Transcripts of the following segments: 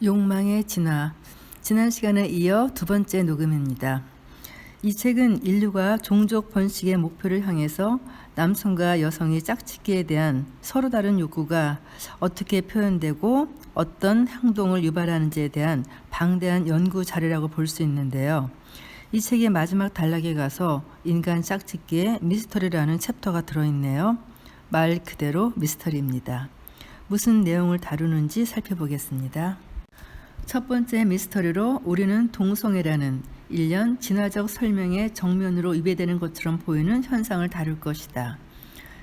욕망의 진화. 지난 시간에 이어 두 번째 녹음입니다. 이 책은 인류가 종족 번식의 목표를 향해서 남성과 여성의 짝짓기에 대한 서로 다른 욕구가 어떻게 표현되고 어떤 행동을 유발하는지에 대한 방대한 연구 자료라고 볼 수 있는데요. 이 책의 마지막 단락에 가서 인간 짝짓기의 미스터리라는 챕터가 들어있네요. 말 그대로 미스터리입니다. 무슨 내용을 다루는지 살펴보겠습니다. 첫 번째 미스터리로 우리는 동성애라는 일련 진화적 설명의 정면으로 위배되는 것처럼 보이는 현상을 다룰 것이다.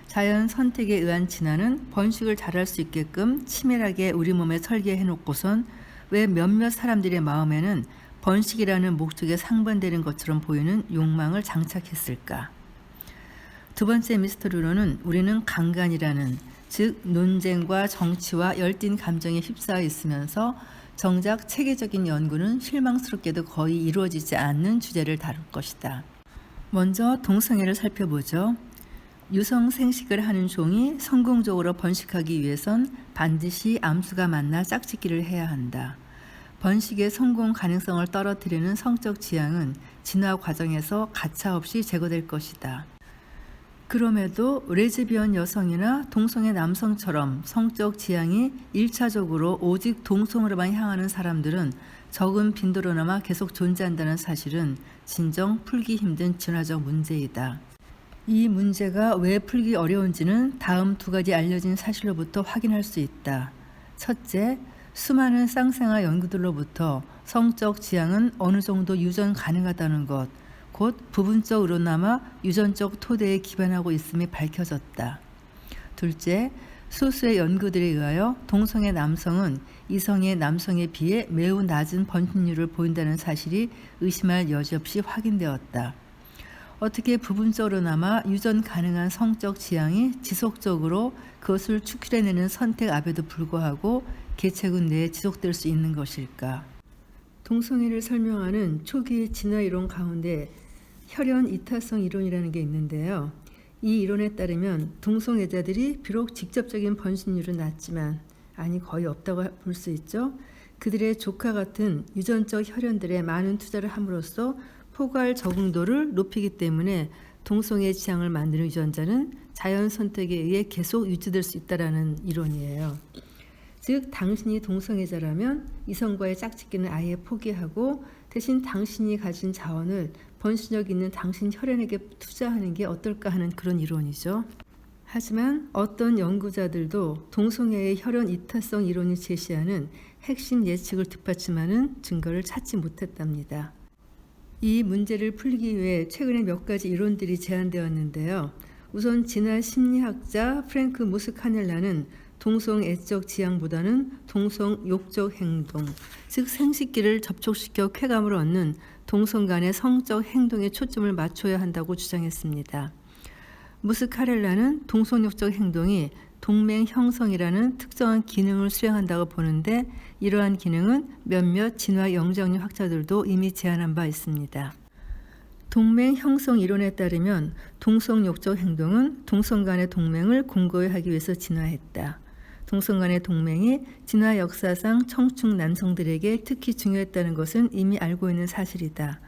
자연 선택에 의한 진화는 번식을 잘할 수 있게끔 치밀하게 우리 몸에 설계해 놓고선 왜 몇몇 사람들의 마음에는 번식이라는 목적에 상반되는 것처럼 보이는 욕망을 장착했을까? 두 번째 미스터리로는 우리는 강간이라는, 즉 논쟁과 정치와 열띤 감정에 휩싸여 있으면서 정작 체계적인 연구는 실망스럽게도 거의 이루어지지 않는 주제를 다룰 것이다. 먼저 동성애를 살펴보죠. 유성 생식을 하는 종이 성공적으로 번식하기 위해선 반드시 암수가 만나 짝짓기를 해야 한다. 번식의 성공 가능성을 떨어뜨리는 성적 지향은 진화 과정에서 가차없이 제거될 것이다. 그럼에도 레즈비언 여성이나 동성애 남성처럼 성적 지향이 1차적으로 오직 동성으로만 향하는 사람들은 적은 빈도로나마 계속 존재한다는 사실은 진정 풀기 힘든 진화적 문제이다. 이 문제가 왜 풀기 어려운지는 다음 두 가지 알려진 사실로부터 확인할 수 있다. 첫째, 수많은 쌍생아 연구들로부터 성적 지향은 어느 정도 유전 가능하다는 것, 곧 부분적으로나마 유전적 토대에 기반하고 있음이 밝혀졌다. 둘째, 소수의 연구들에 의하여 동성애 남성은 이성의 남성에 비해 매우 낮은 번식률을 보인다는 사실이 의심할 여지 없이 확인되었다. 어떻게 부분적으로나마 유전 가능한 성적 지향이 지속적으로 그것을 추출해내는 선택 앞에도 불구하고 개체군 내에 지속될 수 있는 것일까? 동성애를 설명하는 초기 진화 이론 가운데 혈연 이타성 이론이라는 게 있는데요. 이 이론에 따르면 동성애자들이 비록 직접적인 번식률은 낮지만, 아니 거의 없다고 볼 수 있죠. 그들의 조카 같은 유전적 혈연들에 많은 투자를 함으로써 포괄 적응도를 높이기 때문에 동성애 지향을 만드는 유전자는 자연 선택에 의해 계속 유지될 수 있다는 이론이에요. 즉 당신이 동성애자라면 이성과의 짝짓기는 아예 포기하고 대신 당신이 가진 자원을 번식력 있는 당신 혈연에게 투자하는 게 어떨까 하는 그런 이론이죠. 하지만 어떤 연구자들도 동성애의 혈연 이타성 이론이 제시하는 핵심 예측을 뒷받침하는 증거를 찾지 못했답니다. 이 문제를 풀기 위해 최근에 몇 가지 이론들이 제안되었는데요. 우선 진화 심리학자 프랭크 무스카넬라는 동성애적 지향보다는 동성욕적 행동, 즉 생식기를 접촉시켜 쾌감을 얻는 동성 간의 성적 행동에 초점을 맞춰야 한다고 주장했습니다. 무스카렐라는 동성욕적 행동이 동맹 형성이라는 특정한 기능을 수행한다고 보는데, 이러한 기능은 몇몇 진화 영장류 학자들도 이미 제안한 바 있습니다. 동맹 형성 이론에 따르면 동성욕적 행동은 동성 간의 동맹을 공고히 하기 위해서 진화했다. 동성 간의 동맹이 진화 역사상 청축 남성들에게 특히 중요했다는 것은 이미 알고 있는 사실이다.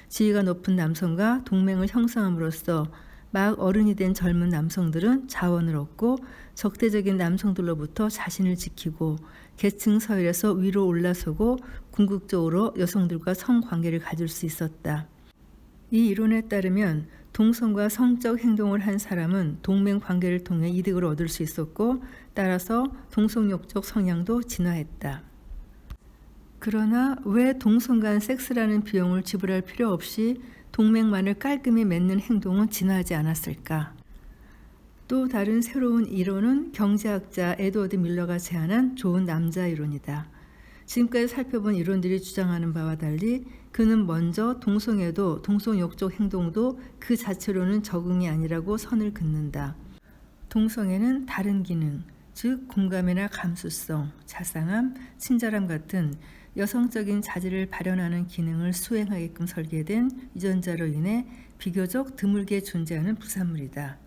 지위가 높은 남성과 동맹을 형성함으로써 막 어른이 된 젊은 남성들은 자원을 얻고 적대적인 남성들로부터 자신을 지키고 계층 서열에서 위로 올라서고 궁극적으로 여성들과 성관계를 가질 수 있었다. 이 이론에 따르면 동성과 성적 행동을 한 사람은 동맹 관계를 통해 이득을 얻을 수 있었고, 따라서 동성욕적 성향도 진화했다. 그러나 왜 동성 간 섹스라는 비용을 지불할 필요 없이 동맹만을 깔끔히 맺는 행동은 진화하지 않았을까? 또 다른 새로운 이론은 경제학자 에드워드 밀러가 제안한 좋은 남자 이론이다. 지금까지 살펴본 이론들이 주장하는 바와 달리 그는 먼저 동성애도 동성욕적 행동도 그 자체로는 적응이 아니라고 선을 긋는다. 동성애는 다른 기능, 즉 공감이나 감수성, 자상함, 친절함 같은 여성적인 자질을 발현하는 기능을 수행하게끔 설계된 유전자로 인해 비교적 드물게 존재하는 부산물이다.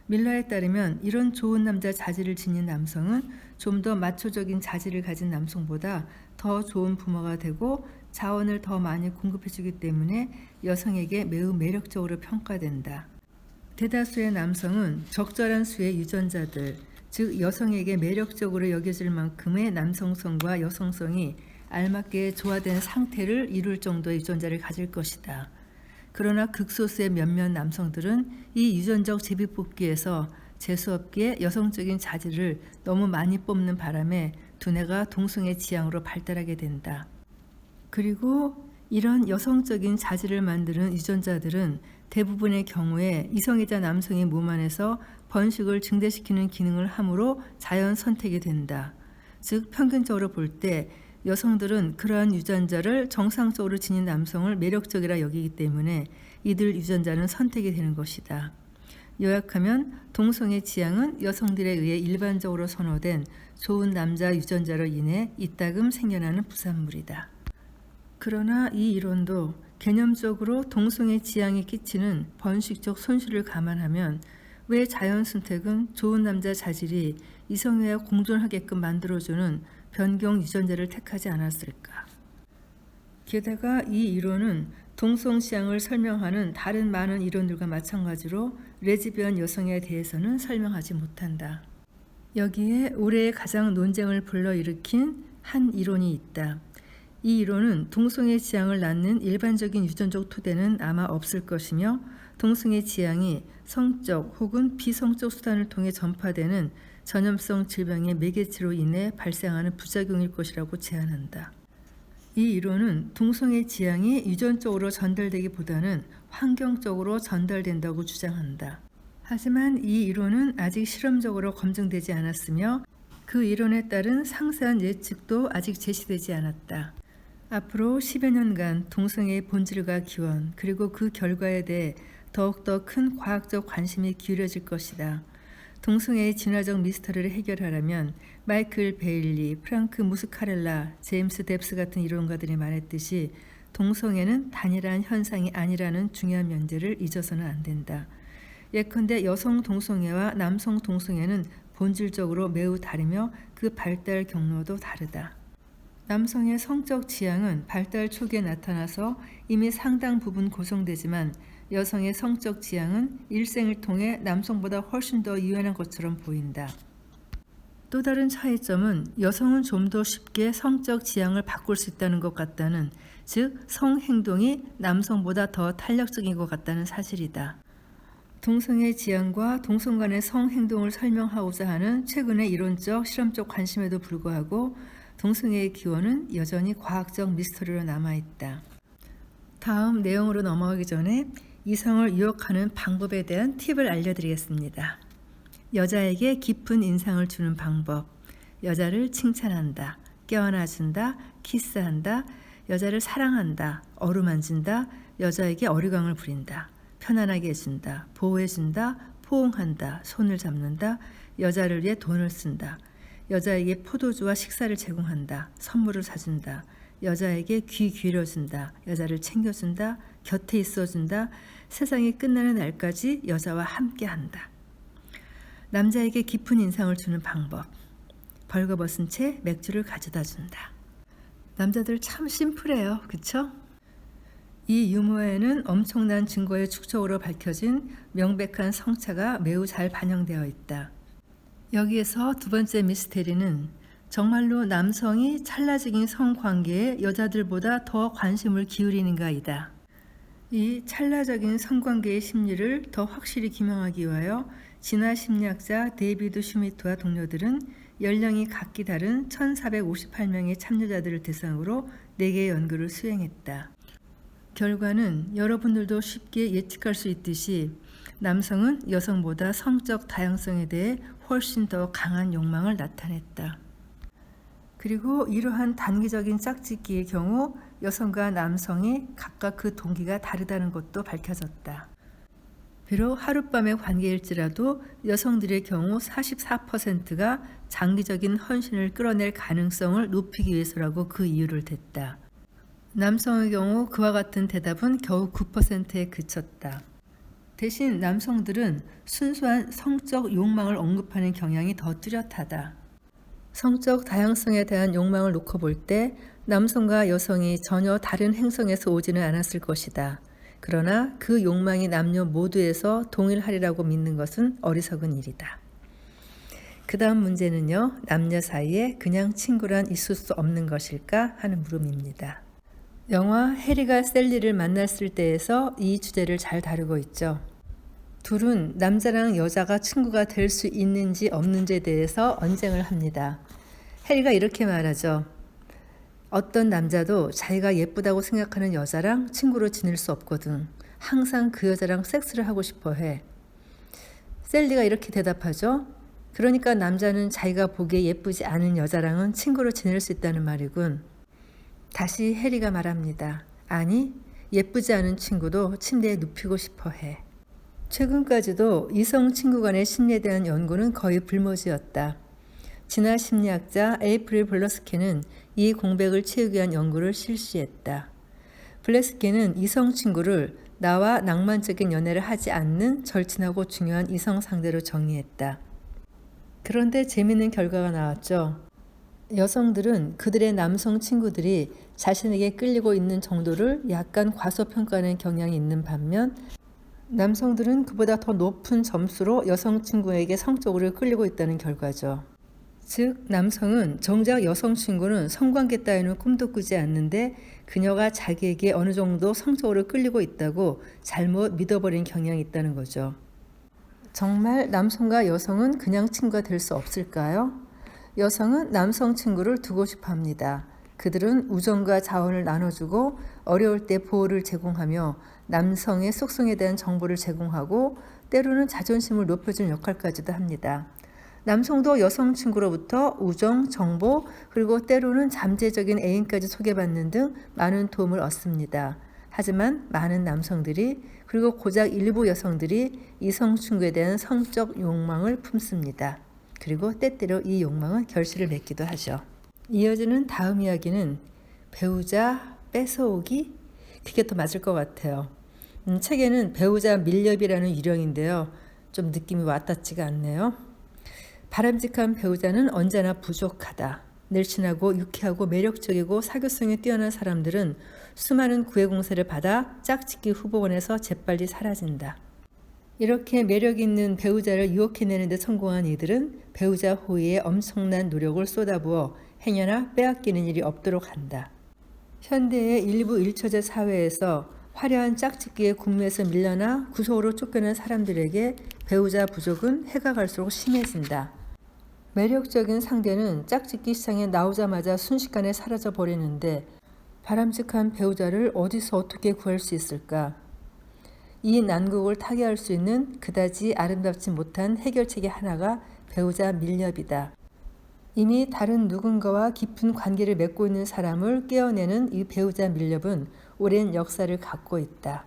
밀러에 따르면 이런 좋은 남자 자질을 지닌 남성은 좀 더 마초적인 자질을 가진 남성보다 더 좋은 부모가 되고 자원을 더 많이 공급해주기 때문에 여성에게 매우 매력적으로 평가된다. 대다수의 남성은 적절한 수의 유전자들, 즉 여성에게 매력적으로 여겨질 만큼의 남성성과 여성성이 알맞게 조화된 상태를 이룰 정도의 유전자를 가질 것이다. 그러나 극소수의 몇몇 남성들은 이 유전적 제비뽑기에서 재수없게 여성적인 자질을 너무 많이 뽑는 바람에 두뇌가 동성애 지향으로 발달하게 된다. 그리고 이런 여성적인 자질을 만드는 유전자들은 대부분의 경우에 이성애자 남성의 몸 안에서 번식을 증대시키는 기능을 함으로 자연 선택이 된다. 즉 평균적으로 볼 때 여성들은 그러한 유전자를 정상적으로 지닌 남성을 매력적이라 여기기 때문에 이들 유전자는 선택이 되는 것이다. 요약하면 동성애 지향은 여성들에 의해 일반적으로 선호된 좋은 남자 유전자로 인해 이따금 생겨나는 부산물이다. 그러나 이 이론도 개념적으로 동성애 지향이 끼치는 번식적 손실을 감안하면 왜 자연 선택은 좋은 남자 자질이 이성애와 공존하게끔 만들어주는 변경 유전자를 택하지 않았을까? 게다가 이 이론은 동성 지향을 설명하는 다른 많은 이론들과 마찬가지로 레즈비언 여성에 대해서는 설명하지 못한다. 여기에 올해 가장 논쟁을 불러일으킨 한 이론이 있다. 이 이론은 동성애 지향을 낳는 일반적인 유전적 토대는 아마 없을 것이며 동성애 지향이 성적 혹은 비성적 수단을 통해 전파되는 전염성 질병의 매개체로 인해 발생하는 부작용일 것이라고 제안한다. 이 이론은 동성애 지향이 유전적으로 전달되기보다는 환경적으로 전달된다고 주장한다. 하지만 이 이론은 아직 실험적으로 검증되지 않았으며 그 이론에 따른 상세한 예측도 아직 제시되지 않았다. 앞으로 10여 년간 동성애의 본질과 기원 그리고 그 결과에 대해 더욱더 큰 과학적 관심이 기울여질 것이다. 동성애의 진화적 미스터리를 해결하려면 마이클 베일리, 프랑크 무스카렐라, 제임스 뎁스 같은 이론가들이 말했듯이 동성애는 단일한 현상이 아니라는 중요한 명제를 잊어서는 안 된다. 예컨대 여성 동성애와 남성 동성애는 본질적으로 매우 다르며 그 발달 경로도 다르다. 남성의 성적 지향은 발달 초기에 나타나서 이미 상당 부분 고정되지만 여성의 성적 지향은 일생을 통해 남성보다 훨씬 더 유연한 것처럼 보인다. 또 다른 차이점은 여성은 좀 더 쉽게 성적 지향을 바꿀 수 있다는 것 같다는, 즉 성행동이 남성보다 더 탄력적인 것 같다는 사실이다. 동성애 지향과 동성 간의 성행동을 설명하고자 하는 최근의 이론적 실험적 관심에도 불구하고 동성애의 기원은 여전히 과학적 미스터리로 남아있다. 다음 내용으로 넘어가기 전에 이성을 유혹하는 방법에 대한 팁을 알려드리겠습니다. 여자에게 깊은 인상을 주는 방법, 여자를 칭찬한다, 껴안아준다, 키스한다, 여자를 사랑한다, 어루만진다, 여자에게 어리광을 부린다, 편안하게 해준다, 보호해준다, 포옹한다, 손을 잡는다, 여자를 위해 돈을 쓴다, 여자에게 포도주와 식사를 제공한다, 선물을 사준다, 여자에게 귀 기울여준다, 여자를 챙겨준다, 곁에 있어준다, 세상이 끝나는 날까지 여자와 함께한다. 남자에게 깊은 인상을 주는 방법, 벌거벗은 채 맥주를 가져다 준다. 남자들 참 심플해요, 그쵸? 이 유머에는 엄청난 증거의 축적으로 밝혀진 명백한 성차가 매우 잘 반영되어 있다. 여기에서 두 번째 미스테리는 정말로 남성이 찰나적인 성관계에 여자들보다 더 관심을 기울이는가이다. 이 찰나적인 성관계의 심리를 더 확실히 규명하기 위하여 진화 심리학자 데이비드 슈미트와 동료들은 연령이 각기 다른 1458명의 참여자들을 대상으로 4개의 연구를 수행했다. 결과는 여러분들도 쉽게 예측할 수 있듯이 남성은 여성보다 성적 다양성에 대해 훨씬 더 강한 욕망을 나타냈다. 그리고 이러한 단기적인 짝짓기의 경우 여성과 남성이 각각 그 동기가 다르다는 것도 밝혀졌다. 비록 하룻밤의 관계일지라도 여성들의 경우 44%가 장기적인 헌신을 끌어낼 가능성을 높이기 위해서라고 그 이유를 댔다. 남성의 경우 그와 같은 대답은 겨우 9%에 그쳤다. 대신 남성들은 순수한 성적 욕망을 언급하는 경향이 더 뚜렷하다. 성적 다양성에 대한 욕망을 놓고 볼 때 남성과 여성이 전혀 다른 행성에서 오지는 않았을 것이다. 그러나 그 욕망이 남녀 모두에서 동일하리라고 믿는 것은 어리석은 일이다. 그 다음 문제는요. 남녀 사이에 그냥 친구란 있을 수 없는 것일까 하는 물음입니다. 영화 해리가 셀리를 만났을 때에서 이 주제를 잘 다루고 있죠. 둘은 남자랑 여자가 친구가 될 수 있는지 없는지에 대해서 언쟁을 합니다. 해리가 이렇게 말하죠. 어떤 남자도 자기가 예쁘다고 생각하는 여자랑 친구로 지낼 수 없거든. 항상 그 여자랑 섹스를 하고 싶어 해. 셀리가 이렇게 대답하죠. 그러니까 남자는 자기가 보기에 예쁘지 않은 여자랑은 친구로 지낼 수 있다는 말이군. 다시 해리가 말합니다. 아니, 예쁘지 않은 친구도 침대에 눕히고 싶어 해. 최근까지도 이성 친구 간의 심리에 대한 연구는 거의 불모지였다. 진화 심리학자 에이프릴 블러스케는 이 공백을 채우기 위한 연구를 실시했다. 블러스케는 이성 친구를 나와 낭만적인 연애를 하지 않는 절친하고 중요한 이성 상대로 정의했다. 그런데 재미있는 결과가 나왔죠. 여성들은 그들의 남성 친구들이 자신에게 끌리고 있는 정도를 약간 과소평가하는 경향이 있는 반면 남성들은 그보다 더 높은 점수로 여성 친구에게 성적으로 끌리고 있다는 결과죠. 즉 남성은 정작 여성 친구는 성관계 따위는 꿈도 꾸지 않는데 그녀가 자기에게 어느 정도 성적으로 끌리고 있다고 잘못 믿어버린 경향이 있다는 거죠. 정말 남성과 여성은 그냥 친구가 될 수 없을까요? 여성은 남성 친구를 두고 싶어 합니다. 그들은 우정과 자원을 나눠주고 어려울 때 보호를 제공하며 남성의 속성에 대한 정보를 제공하고 때로는 자존심을 높여주는 역할까지도 합니다. 남성도 여성 친구로부터 우정, 정보, 그리고 때로는 잠재적인 애인까지 소개받는 등 많은 도움을 얻습니다. 하지만 많은 남성들이 그리고 고작 일부 여성들이 이성 친구에 대한 성적 욕망을 품습니다. 그리고 때때로 이 욕망은 결실을 맺기도 하죠. 이어지는 다음 이야기는 배우자 뺏어오기? 그게 더 맞을 것 같아요. 책에는 배우자 밀렵이라는 유령인데요. 좀 느낌이 와닿지가 않네요. 바람직한 배우자는 언제나 부족하다. 늘씬하고 유쾌하고 매력적이고 사교성이 뛰어난 사람들은 수많은 구애 공세를 받아 짝짓기 후보원에서 재빨리 사라진다. 이렇게 매력 있는 배우자를 유혹해내는 데 성공한 이들은 배우자 호의에 엄청난 노력을 쏟아부어 행여나 빼앗기는 일이 없도록 한다. 현대의 일부 일처제 사회에서 화려한 짝짓기의 군무에서 밀려나 구속으로 쫓겨난 사람들에게 배우자 부족은 해가 갈수록 심해진다. 매력적인 상대는 짝짓기 시장에 나오자마자 순식간에 사라져 버리는데 바람직한 배우자를 어디서 어떻게 구할 수 있을까? 이 난국을 타개할 수 있는 그다지 아름답지 못한 해결책의 하나가 배우자 밀렵이다. 이미 다른 누군가와 깊은 관계를 맺고 있는 사람을 깨어내는 이 배우자 밀렵은 오랜 역사를 갖고 있다.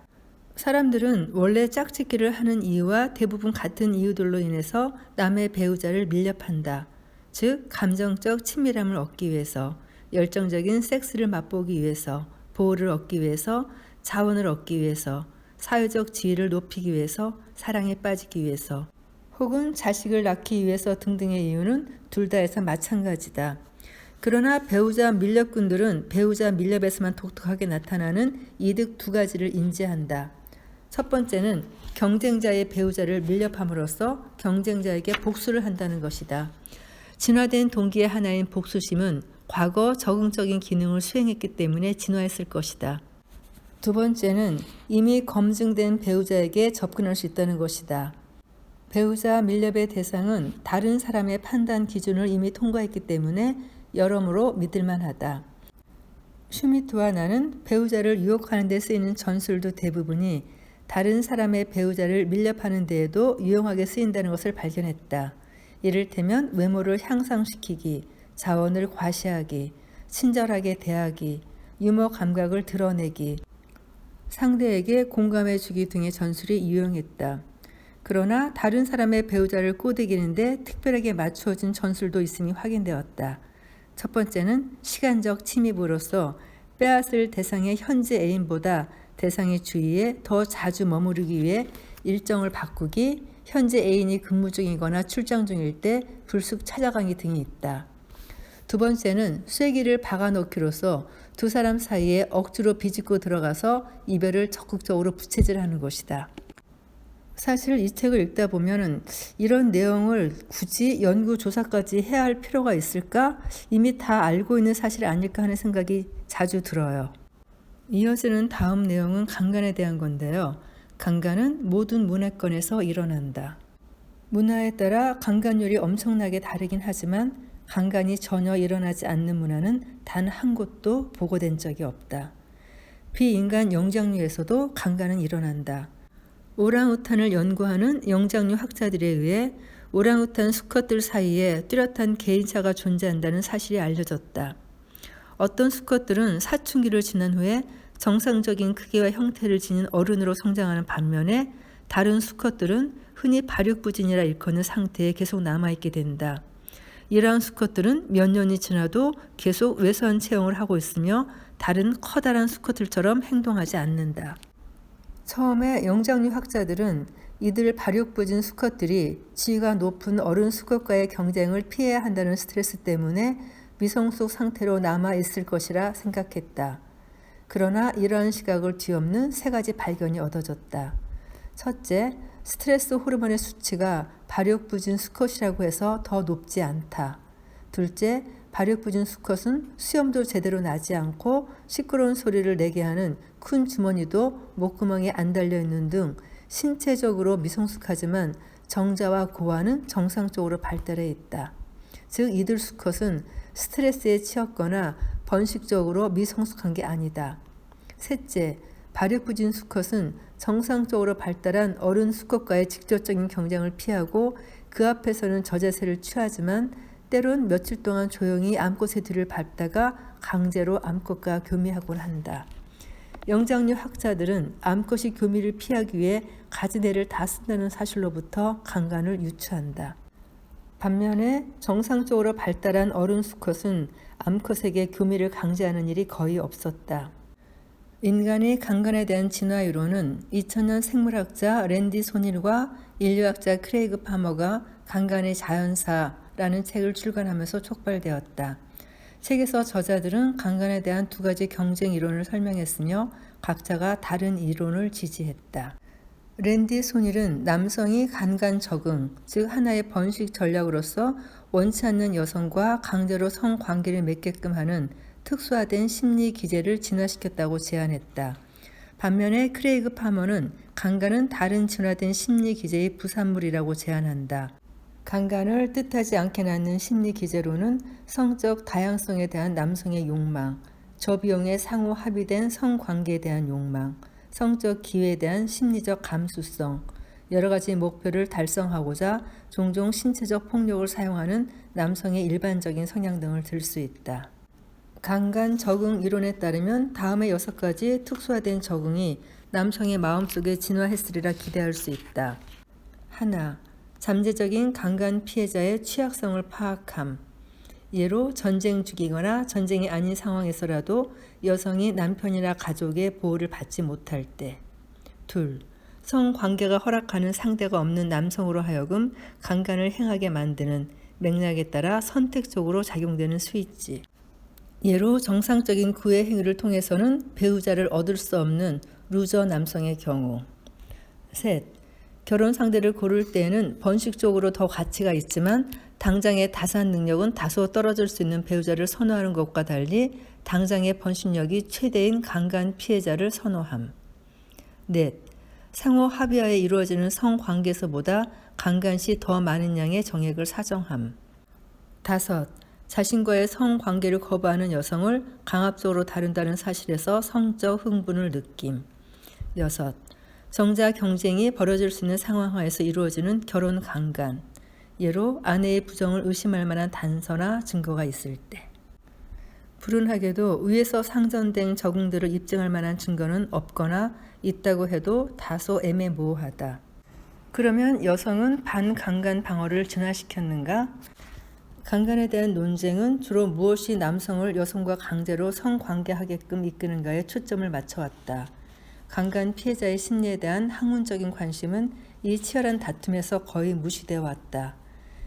사람들은 원래 짝짓기를 하는 이유와 대부분 같은 이유들로 인해서 남의 배우자를 밀렵한다. 즉 감정적 친밀함을 얻기 위해서, 열정적인 섹스를 맛보기 위해서, 보호를 얻기 위해서, 자원을 얻기 위해서, 사회적 지위를 높이기 위해서, 사랑에 빠지기 위해서, 혹은 자식을 낳기 위해서 등등의 이유는 둘 다에서 마찬가지다. 그러나 배우자 밀렵꾼들은 배우자 밀렵에서만 독특하게 나타나는 이득 두 가지를 인지한다. 첫 번째는 경쟁자의 배우자를 밀렵함으로써 경쟁자에게 복수를 한다는 것이다. 진화된 동기의 하나인 복수심은 과거 적응적인 기능을 수행했기 때문에 진화했을 것이다. 두 번째는 이미 검증된 배우자에게 접근할 수 있다는 것이다. 배우자 밀렵의 대상은 다른 사람의 판단 기준을 이미 통과했기 때문에 여러모로 믿을만하다. 슈미트와 나는 배우자를 유혹하는 데 쓰이는 전술도 대부분이 다른 사람의 배우자를 밀렵하는 데에도 유용하게 쓰인다는 것을 발견했다. 이를테면 외모를 향상시키기, 자원을 과시하기, 친절하게 대하기, 유머 감각을 드러내기, 상대에게 공감해주기 등의 전술이 유용했다. 그러나 다른 사람의 배우자를 꼬드기는데 특별하게 맞추어진 전술도 있음이 확인되었다. 첫 번째는 시간적 침입으로써 빼앗을 대상의 현재 애인보다 대상의 주위에 더 자주 머무르기 위해 일정을 바꾸기, 현재 애인이 근무 중이거나 출장 중일 때 불쑥 찾아가기 등이 있다. 두 번째는 쐐기를 박아놓기로써 두 사람 사이에 억지로 비집고 들어가서 이별을 적극적으로 부채질하는 것이다. 사실 이 책을 읽다 보면 이런 내용을 굳이 연구 조사까지 해야 할 필요가 있을까? 이미 다 알고 있는 사실이 아닐까 하는 생각이 자주 들어요. 이어지는 다음 내용은 강간에 대한 건데요. 강간은 모든 문화권에서 일어난다. 문화에 따라 강간율이 엄청나게 다르긴 하지만 강간이 전혀 일어나지 않는 문화는 단 한 곳도 보고된 적이 없다. 비인간 영장류에서도 강간은 일어난다. 오랑우탄을 연구하는 영장류 학자들에 의해 오랑우탄 수컷들 사이에 뚜렷한 개인차가 존재한다는 사실이 알려졌다. 어떤 수컷들은 사춘기를 지난 후에 정상적인 크기와 형태를 지닌 어른으로 성장하는 반면에 다른 수컷들은 흔히 발육부진이라 일컫는 상태에 계속 남아있게 된다. 이러한 수컷들은 몇 년이 지나도 계속 외소한 체형을 하고 있으며 다른 커다란 수컷들처럼 행동하지 않는다. 처음에 영장류 학자들은 이들 발육부진 수컷들이 지위가 높은 어른 수컷과의 경쟁을 피해야 한다는 스트레스 때문에 미성숙 상태로 남아있을 것이라 생각했다. 그러나 이러한 시각을 뒤엎는 세 가지 발견이 얻어졌다. 첫째, 스트레스 호르몬의 수치가 발육부진 수컷이라고 해서 더 높지 않다. 둘째, 발육부진 수컷은 수염도 제대로 나지 않고 시끄러운 소리를 내게 하는 큰 주머니도 목구멍에 안 달려있는 등 신체적으로 미성숙하지만 정자와 고환은 정상적으로 발달해 있다. 즉 이들 수컷은 스트레스에 치였거나 번식적으로 미성숙한 게 아니다. 셋째, 발육부진 수컷은 정상적으로 발달한 어른 수컷과의 직접적인 경쟁을 피하고 그 앞에서는 저자세를 취하지만 때론 며칠 동안 조용히 암컷의 뒤를 밟다가 강제로 암컷과 교미하곤 한다. 영장류 학자들은 암컷이 교미를 피하기 위해 가지내를 다 쓴다는 사실로부터 강간을 유추한다. 반면에 정상적으로 발달한 어른 수컷은 암컷에게 교미를 강제하는 일이 거의 없었다. 인간의 강간에 대한 진화 이론은 2000년 생물학자 랜디 소닐과 인류학자 크레이그 파머가 강간의 자연사라는 책을 출간하면서 촉발되었다. 책에서 저자들은 강간에 대한 두 가지 경쟁 이론을 설명했으며 각자가 다른 이론을 지지했다. 랜디 소닐은 남성이 강간 적응, 즉 하나의 번식 전략으로서 원치 않는 여성과 강제로 성관계를 맺게끔 하는 특수화된 심리 기제를 진화시켰다고 제안했다. 반면에 크레이그 파머는 강간은 다른 진화된 심리 기제의 부산물이라고 제안한다. 강간을 뜻하지 않게 낳는 심리 기제로는 성적 다양성에 대한 남성의 욕망, 저비용의 상호 합의된 성관계에 대한 욕망, 성적 기회에 대한 심리적 감수성, 여러 가지 목표를 달성하고자 종종 신체적 폭력을 사용하는 남성의 일반적인 성향 등을 들 수 있다. 강간 적응 이론에 따르면 다음의 6가지 특수화된 적응이 남성의 마음속에 진화했으리라 기대할 수 있다. 하나, 잠재적인 강간 피해자의 취약성을 파악함. 예로 전쟁 중이거나 전쟁이 아닌 상황에서라도 여성이 남편이나 가족의 보호를 받지 못할 때. 둘, 성관계가 허락하는 상대가 없는 남성으로 하여금 강간을 행하게 만드는 맥락에 따라 선택적으로 작용되는 스위치. 예로 정상적인 구애 행위를 통해서는 배우자를 얻을 수 없는 루저 남성의 경우. 셋, 결혼 상대를 고를 때에는 번식적으로 더 가치가 있지만 당장의 다산 능력은 다소 떨어질 수 있는 배우자를 선호하는 것과 달리 당장의 번식력이 최대인 강간 피해자를 선호함. 넷, 상호 합의하에 이루어지는 성관계에서보다 강간 시 더 많은 양의 정액을 사정함. 다섯, 자신과의 성관계를 거부하는 여성을 강압적으로 다룬다는 사실에서 성적 흥분을 느낌. 여섯, 정자 경쟁이 벌어질 수 있는 상황 하에서 이루어지는 결혼 강간. 예로 아내의 부정을 의심할 만한 단서나 증거가 있을 때. 불운하게도 위에서 상전된 적응들을 입증할 만한 증거는 없거나 있다고 해도 다소 애매모호하다. 그러면 여성은 반강간 방어를 진화시켰는가? 강간에 대한 논쟁은 주로 무엇이 남성을 여성과 강제로 성관계하게끔 이끄는가에 초점을 맞춰왔다. 강간 피해자의 심리에 대한 학문적인 관심은 이 치열한 다툼에서 거의 무시되어 왔다.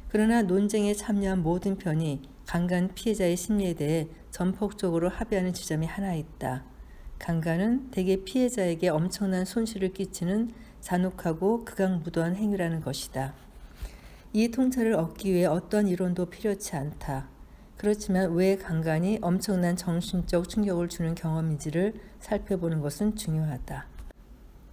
그러나 논쟁에 참여한 모든 편이 강간 피해자의 심리에 대해 전폭적으로 합의하는 지점이 하나 있다. 강간은 대개 피해자에게 엄청난 손실을 끼치는 잔혹하고 극악무도한 행위라는 것이다. 이 통찰을 얻기 위해 어떤 이론도 필요치 않다. 그렇지만 왜 강간이 엄청난 정신적 충격을 주는 경험인지를 살펴보는 것은 중요하다.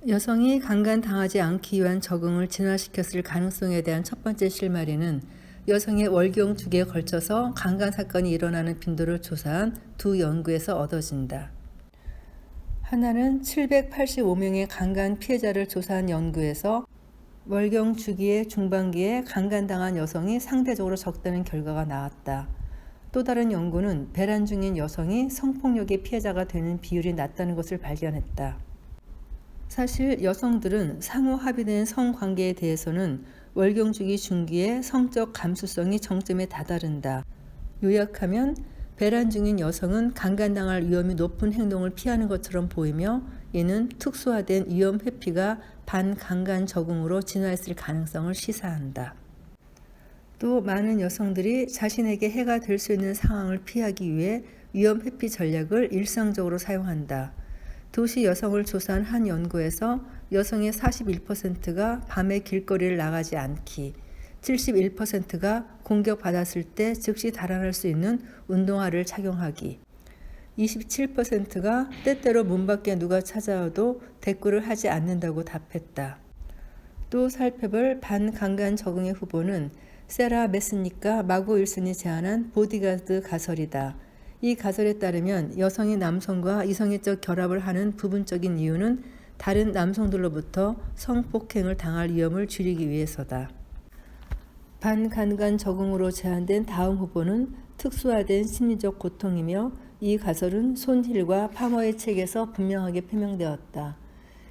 여성이 강간당하지 않기 위한 적응을 진화시켰을 가능성에 대한 첫 번째 실마리는 여성의 월경 주기에 걸쳐서 강간 사건이 일어나는 빈도를 조사한 두 연구에서 얻어진다. 하나는 785명의 강간 피해자를 조사한 연구에서 월경 주기의 중반기에 강간당한 여성이 상대적으로 적다는 결과가 나왔다. 또 다른 연구는 배란 중인 여성이 성폭력의 피해자가 되는 비율이 낮다는 것을 발견했다. 사실 여성들은 상호 합의된 성관계에 대해서는 월경 주기 중기의 성적 감수성이 정점에 다다른다. 요약하면 배란 중인 여성은 강간당할 위험이 높은 행동을 피하는 것처럼 보이며 이는 특수화된 위험 회피가 반강간 적응으로 진화했을 가능성을 시사한다. 또 많은 여성들이 자신에게 해가 될 수 있는 상황을 피하기 위해 위험 회피 전략을 일상적으로 사용한다. 도시 여성을 조사한 한 연구에서 여성의 41%가 밤에 길거리를 나가지 않기, 71%가 공격받았을 때 즉시 달아날 수 있는 운동화를 착용하기, 27%가 때때로 문 밖에 누가 찾아와도 대꾸를 하지 않는다고 답했다. 또 살펴볼 반강간 적응의 후보는 세라 메스니카 마고 윌슨이 제안한 보디가드 가설이다. 이 가설에 따르면 여성이 남성과 이성애적 결합을 하는 부분적인 이유는 다른 남성들로부터 성폭행을 당할 위험을 줄이기 위해서다. 반강간 적응으로 제안된 다음 후보는 특수화된 심리적 고통이며 이 가설은 손힐과 파머의 책에서 분명하게 표명되었다.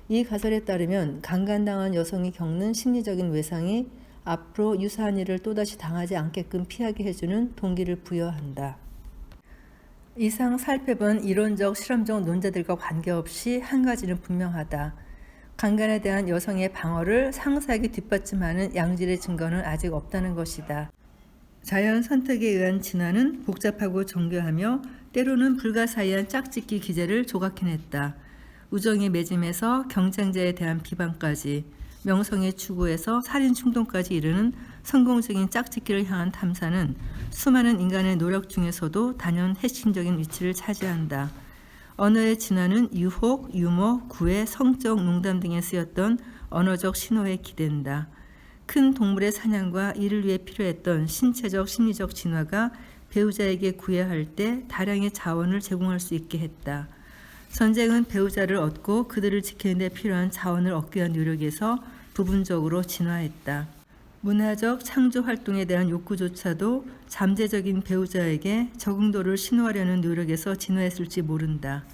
이 가설에 따르면 강간당한 여성이 겪는 심리적인 외상이 앞으로 유사한 일을 또다시 당하지 않게끔 피하게 해주는 동기를 부여한다. 이상 살펴본 이론적 실험적 논자들과 관계없이 한 가지는 분명하다. 강간에 대한 여성의 방어를 상세하게 뒷받침하는 양질의 증거는 아직 없다는 것이다. 자연 선택에 의한 진화는 복잡하고 정교하며 때로는 불가사의한 짝짓기 기제를 조각해냈다. 우정의 맺음에서 경쟁자에 대한 비방까지, 명성의 추구에서 살인 충동까지 이르는 성공적인 짝짓기를 향한 탐사는 수많은 인간의 노력 중에서도 단연 핵심적인 위치를 차지한다. 언어의 진화는 유혹, 유머, 구애, 성적 농담 등에 쓰였던 언어적 신호에 기댄다. 큰 동물의 사냥과 이를 위해 필요했던 신체적, 심리적 진화가 배우자에게 구애할 때 다량의 자원을 제공할 수 있게 했다. 전쟁은 배우자를 얻고 그들을 지키는 데 필요한 자원을 얻기 위한 노력에서 부분적으로 진화했다. 문화적 창조 활동에 대한 욕구조차도 잠재적인 배우자에게 적응도를 신호하려는 노력에서 진화했을지 모른다.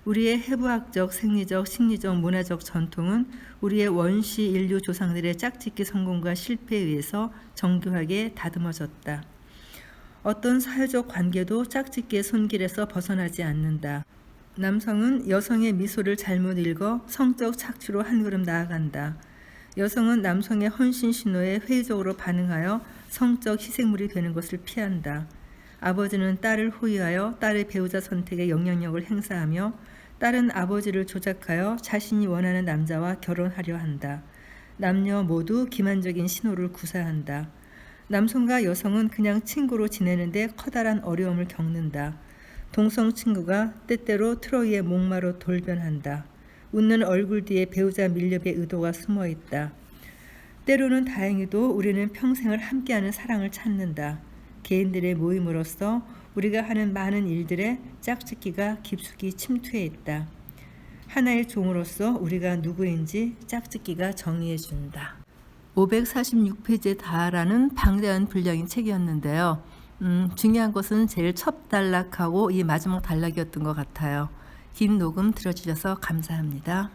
우리의 해부학적, 생리적, 심리적, 문화적 전통은 우리의 원시 인류 조상들의 짝짓기 성공과 실패에 의해서 정교하게 다듬어졌다. 어떤 사회적 관계도 짝짓기의 손길에서 벗어나지 않는다. 남성은 여성의 미소를 잘못 읽어 성적 착취로 한 걸음 나아간다. 여성은 남성의 헌신 신호에 회의적으로 반응하여 성적 희생물이 되는 것을 피한다. 아버지는 딸을 호위하여 딸의 배우자 선택에 영향력을 행사하며 딸은 아버지를 조작하여 자신이 원하는 남자와 결혼하려 한다. 남녀 모두 기만적인 신호를 구사한다. 남성과 여성은 그냥 친구로 지내는데 커다란 어려움을 겪는다. 동성 친구가 때때로 트로이의 목마로 돌변한다. 웃는 얼굴 뒤에 배우자 밀렵의 의도가 숨어 있다. 때로는 다행히도 우리는 평생을 함께하는 사랑을 찾는다. 개인들의 모임으로서 우리가 하는 많은 일들에 짝짓기가 깊숙이 침투해 있다. 하나의 종으로서 우리가 누구인지 짝짓기가 정의해준다. 546페이지에 달하는 방대한 분량의 책이었는데요. 중요한 것은 제일 첫 단락하고 이 마지막 단락이었던 것 같아요. 긴 녹음 들어주셔서 감사합니다.